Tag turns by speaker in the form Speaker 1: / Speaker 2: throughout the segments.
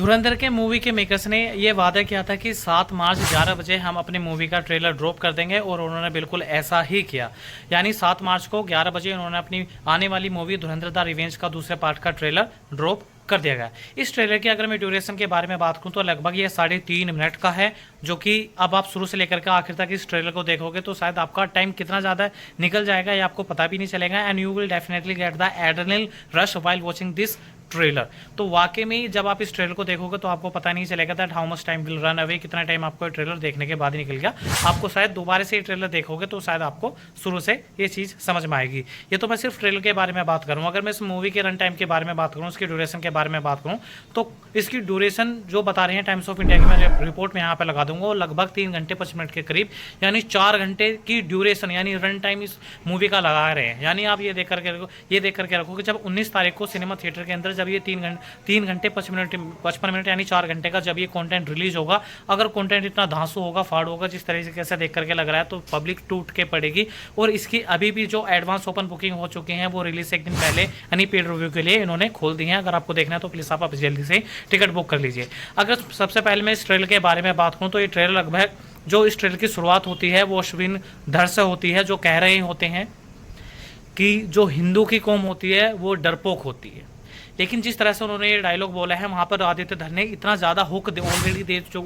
Speaker 1: धुरंधर के मूवी के मेकर्स ने ये वादा किया था कि 7 मार्च 11 बजे हम अपने मूवी का ट्रेलर ड्रॉप कर देंगे और उन्होंने बिल्कुल ऐसा ही किया। यानी 7 मार्च को 11 बजे उन्होंने अपनी आने वाली मूवी धुरंधर द रिवेंज का दूसरे पार्ट का ट्रेलर ड्रॉप कर दिया गया। इस ट्रेलर की अगर मैं ड्यूरेशन के बारे में बात करूं तो लगभग ये 3.5 मिनट का है, जो कि अब आप शुरू से लेकर के आखिर तक इस ट्रेलर को देखोगे तो शायद आपका टाइम कितना ज़्यादा निकल जाएगा ये आपको पता भी नहीं चलेगा। And you will definitely get the adrenal rush while watching this trailer. तो वाकई में जब आप इस ट्रेलर को देखोगे तो आपको पता नहीं चलेगा that how much time will run away, कितना टाइम आपको ट्रेलर देखने के बाद ही निकल गया। आपको शायद दोबारा से ये ट्रेलर देखोगे तो शायद आपको शुरू से ये चीज़ समझ में आएगी। ये तो मैं सिर्फ ट्रेलर के बारे में बात करूँ। अगर मैं इस मूवी के रन टाइम के बारे में बात करूँ, उसकी ड्यूरेशन के बारे में बात करूँ तो इसकी ड्यूरेशन जो बता रहे हैं टाइम्स ऑफ इंडिया की मैं रिपोर्ट में यहाँ पर लगा दूंगा, वो लगभग 3 घंटे 25 मिनट के करीब, यानी 4 घंटे की ड्यूरेशन यानी रन टाइम इस मूवी का लगा रहे हैं। यानी आप ये देख करके रखो कि जब 19 तारीख को सिनेमा थिएटर के अंदर जब ये 3 घंटे 55 मिनट यानी 4 घंटे का जब ये कंटेंट रिलीज होगा, अगर कंटेंट इतना धांसू होगा, फाड़ होगा जिस तरीके से देख करके लग रहा है, तो पब्लिक टूट के पड़ेगी। और इसकी अभी भी जो एडवांस ओपन बुकिंग हो चुकी हैं वो रिलीज से एक दिन पहले यानी पेड रिव्यू के लिए इन्होंने खोल दी है। अगर आपको देखना है तो प्लीज़ आप जल्दी से टिकट बुक कर लीजिए। अगर सबसे पहले मैं इस ट्रेलर के बारे में बात करूँ तो ये ट्रेलर लगभग जो इस ट्रेलर की शुरुआत होती है वो अश्विन धर से होती है, जो कह रहे होते हैं कि जो हिंदू की कौम होती है वो डरपोक होती है। लेकिन जिस तरह से उन्होंने ये डायलॉग बोला है वहाँ पर आदित्य धर ने इतना ज़्यादा हुक ऑलरेडी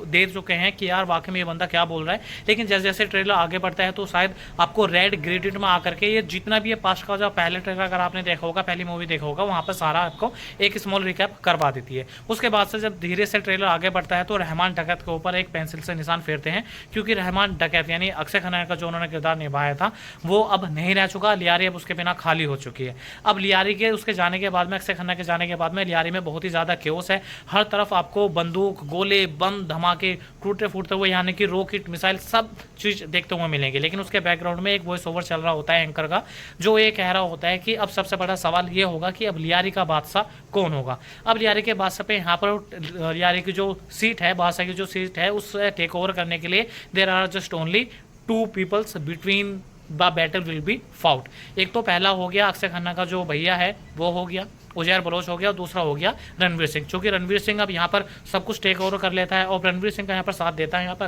Speaker 1: दे चुके हैं कि यार वाकई में ये बंदा क्या बोल रहा है। लेकिन जैसे जैसे ट्रेलर आगे बढ़ता है तो शायद आपको रेड ग्रेडेड में आकर के ये जितना भी ये पास्ट का जो पहले ट्रेलर अगर आपने देखा होगा, पहली मूवी देखा होगा, वहाँ पर सारा आपको एक स्मॉल रिकैप करवा देती है। उसके बाद से जब धीरे से ट्रेलर आगे बढ़ता है तो रहमान डकैत के ऊपर एक पेंसिल से निशान फेरते हैं, क्योंकि रहमान डकैत यानी अक्षय खन्ना का जो उन्होंने किरदार निभाया था वो अब नहीं रह चुका। लियारी अब उसके बिना खाली हो चुकी है। अब लियारी के उसके जाने के बाद में, अक्षय खन्ना के जाने के बाद में लियारी बहुत ही ज्यादा केओस है। हर तरफ आपको बंदूक, गोले, बम, धमाके, टूटते फूटते हुए यानी कि रॉकेट, मिसाइल सब चीज देखते हुए मिलेंगे। लेकिन उसके बैकग्राउंड में एक वॉइस ओवर चल रहा होता है एंकर का, जो ये कह रहा होता है कि अब सबसे बड़ा सवाल ये होगा कि अब लियारी का बादशाह कौन होगा। अब लियारी के बादशाह पे यहाँ पर लियारी की जो सीट है, बादशाह की जो सीट है, उस टेक ओवर करने के लिए there are just only 2 peoples between the battle will be fought. एक तो पहला हो गया अक्षय खन्ना का जो भैया है वो हो गया, उजैर बलोच हो गया, और दूसरा हो गया रणवीर सिंह। क्योंकि रणवीर सिंह अब यहाँ पर सब कुछ टेक ओवर कर लेता है और रणवीर सिंह का यहाँ पर साथ देता है यहाँ पर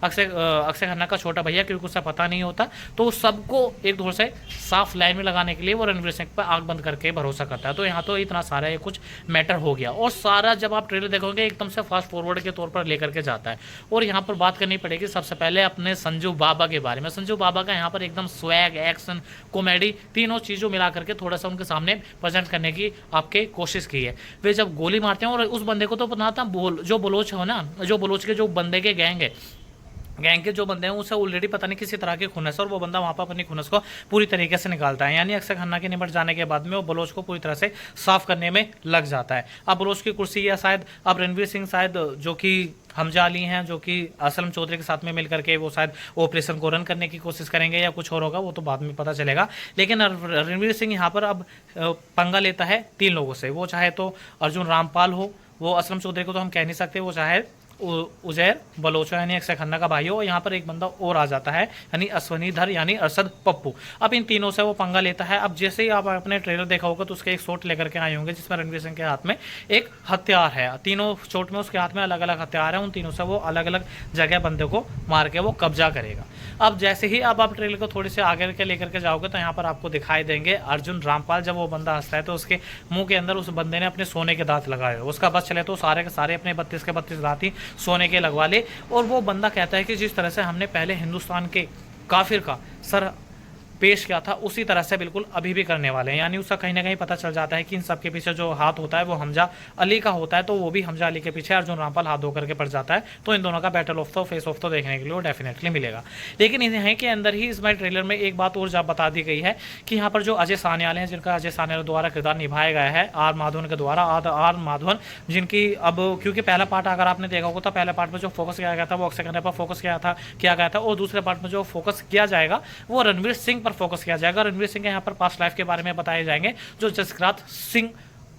Speaker 1: अक्षय खन्ना का छोटा भैया, क्योंकि उसका पता नहीं होता तो सबको एक दौर से साफ लाइन में लगाने के लिए वो रणवीर सिंह पर आंख बंद करके भरोसा करता है। तो यहाँ तो इतना सारा ये कुछ मैटर हो गया और सारा जब आप ट्रेलर देखोगे एकदम से फास्ट फॉरवर्ड के तौर पर लेकर के जाता है। और यहाँ पर बात करनी पड़ेगी सबसे पहले अपने संजू बाबा के बारे में। संजू बाबा का यहाँ पर एकदम स्वैग, एक्शन, कॉमेडी तीनों चीज़ों मिला करके थोड़ा सा उनके सामने प्रेजेंट करने की आपके कोशिश की है। वे जब गोली मारते हैं और उस बंदे को तो पता था जो बलोच हो ना, जो बलोच के जो बंदे के गैंग के जो बंदे हैं उसे ऑलरेडी पता नहीं किसी तरह की खुनस, और वो बंदा वहाँ पर अपनी खुनस को पूरी तरीके से निकालता है। यानी अक्षय खन्ना के निपट जाने के बाद में वो बलोच को पूरी तरह से साफ करने में लग जाता है। अब बलोच की कुर्सी या शायद अब रणवीर सिंह शायद जो कि हमजा अली हैं, जो कि असलम चौधरी के साथ में मिलकर के वो शायद ऑपरेशन को रन करने की कोशिश करेंगे या कुछ और होगा, वो तो बाद में पता चलेगा। लेकिन रणवीर सिंह यहाँ पर अब पंगा लेता है 3 लोगों से। वो चाहे तो अर्जुन रामपाल हो, वो असलम चौधरी को तो हम कह नहीं सकते, वो चाहे उजैर बलोच यानी अक्षय खन्ना का भाई हो, यहाँ पर एक बंदा और आ जाता है यानी अश्वनी धर यानी अरशद पप्पू। अब इन तीनों से वो पंगा लेता है। अब जैसे ही आप अपने ट्रेलर देखा होगा तो उसके एक शॉट लेकर के आए होंगे जिसमें रणवीर सिंह के हाथ में एक हथियार है। तीनों शॉट में उसके हाथ में अलग अलग हथियार है, उन तीनों से वो अलग अलग जगह बंदे को मार के वो कब्जा करेगा। अब जैसे ही अब आप ट्रेलर को थोड़ी से आगे के लेकर के जाओगे तो यहाँ पर आपको दिखाई देंगे अर्जुन रामपाल। जब वो बंदा हंसता है तो उसके मुंह के अंदर उस बंदे ने अपने सोने के दांत लगाए, उसका बस चले तो सारे के सारे अपने 32 के 32 दांत ही सोने के लगवा ले। और वो बंदा कहता है कि जिस तरह से हमने पहले हिंदुस्तान के काफिर का सर पेश किया था उसी तरह से बिल्कुल अभी भी करने वाले हैं। यानी उसका कहीं ना कहीं पता चल जाता है कि इन सब के पीछे जो हाथ होता है वो हमजा अली का होता है, तो वो भी हमजा अली के पीछे अर्जुन रामपाल हाथ धो करके पड़ जाता है। तो इन दोनों का बैटल ऑफ तो फेस ऑफ तो देखने के लिए वो डेफिनेटली मिलेगा। लेकिन इन्हें के अंदर ही इसमें ट्रेलर में एक बात और बता दी गई है कि यहाँ पर जो अजय सान्याल हैं, जिनका अजय सान्याल द्वारा किरदार निभाया गया है आर माधवन के द्वारा, आर माधवन, जिनकी अब क्योंकि पहला पार्ट अगर आपने देखा होगा तो पहले पार्ट में जो फोकस किया गया था वो अक्षय खन्ना पर फोकस किया गया था और दूसरे पार्ट में जो फोकस किया जाएगा वो रणवीर सिंह पर फोकस किया जाएगा। रणवीर सिंह के यहाँ पर पास्ट लाइफ के बारे में बताए जाएंगे, जो जसराज सिंह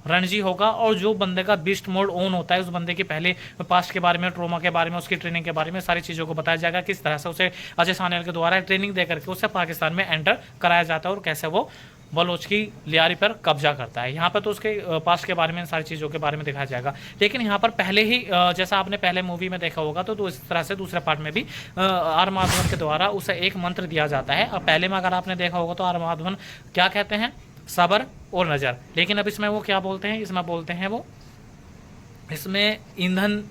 Speaker 1: रणजी होगा, और जो बंदे का बीस्ट मोड ऑन होता है उस बंदे के पहले पास्ट के बारे में, ट्रोमा के बारे में, उसकी ट्रेनिंग के बारे में सारी चीज़ों को बताया जाएगा। किस तरह से उसे अजय सान्याल के द्वारा ट्रेनिंग देकर के उसे पाकिस्तान में एंटर कराया जाता है और कैसे वो बलोच की लियारी पर कब्जा करता है। यहाँ पर तो उसके पास्ट के बारे में, सारी चीज़ों के बारे में दिखाया जाएगा। लेकिन यहाँ पर पहले ही जैसा आपने पहले मूवी में देखा होगा तो इस तरह से दूसरे पार्ट में भी आर माधवन के द्वारा उसे एक मंत्र दिया जाता है। अब पहले में अगर आपने देखा होगा तो आर माधवन क्या कहते हैं, सब्र और नज़र। लेकिन अब इसमें वो क्या बोलते हैं, इसमें बोलते हैं वो, इसमें ईंधन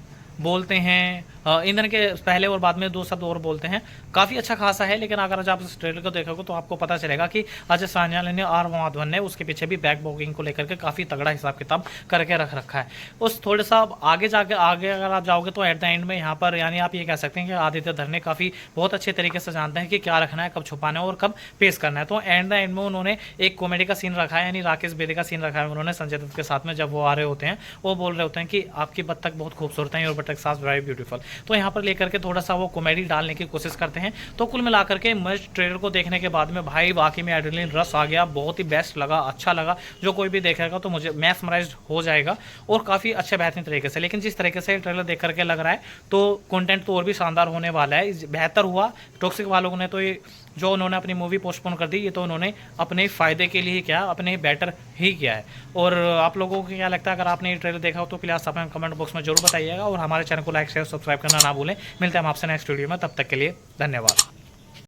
Speaker 1: बोलते हैं। ईंधन के पहले और बाद में 2 शब्द और बोलते हैं। काफ़ी अच्छा खासा है। लेकिन अगर आप इस ट्रेलर को देखोगे तो आपको पता चलेगा कि अजय सान्याल ने, आर माधवन ने उसके पीछे भी बैक बॉगिंग को लेकर के काफ़ी तगड़ा हिसाब किताब करके रख रखा है। उस थोड़ा सा आगे अगर आप जाओगे तो एट द एंड में यहाँ पर यानी आप ये कह सकते हैं कि आदित्य धर ने काफ़ी बहुत अच्छे तरीके से जानते हैं कि क्या रखना है, कब छुपाना है और कब पेश करना है। तो एट द एंड में उन्होंने एक कॉमेडी का सीन रखा है, यानी राकेश बेदी का सीन रखा है उन्होंने संजय दत्त के साथ में। जब वो आ रहे होते हैं वो बोल रहे होते हैं कि आपकी बत्तख बहुत खूबसूरत है और बत्तख साथ वेरी ब्यूटीफुल। तो यहाँ पर लेकर के थोड़ा सा वो कॉमेडी डालने की कोशिश करते हैं। तो कुल मिलाकर के मस्ट ट्रेलर को देखने के बाद में भाई वाकई में एड्रेनलिन रश आ गया, बहुत ही बेस्ट लगा, अच्छा लगा। जो कोई भी देखेगा तो मुझे मैसमराइज्ड हो जाएगा और काफ़ी अच्छे बेहतरीन तरीके से। लेकिन जिस तरीके से ट्रेलर देख करके लग रहा है तो कंटेंट तो और भी शानदार होने वाला है, बेहतर हुआ। टॉक्सिक वालों ने तो ये जो उन्होंने अपनी मूवी पोस्टपोन कर दी, ये तो उन्होंने अपने फ़ायदे के लिए किया, अपने बेटर ही किया है। और आप लोगों को क्या लगता है, अगर आपने ये ट्रेलर देखा हो तो प्लीज़ आप कमेंट बॉक्स में जरूर बताइएगा और हमारे चैनल को लाइक शेयर सब्सक्राइब करना ना भूलें। मिलते हैं हम आपसे नेक्स्ट वीडियो में, तब तक के लिए धन्यवाद।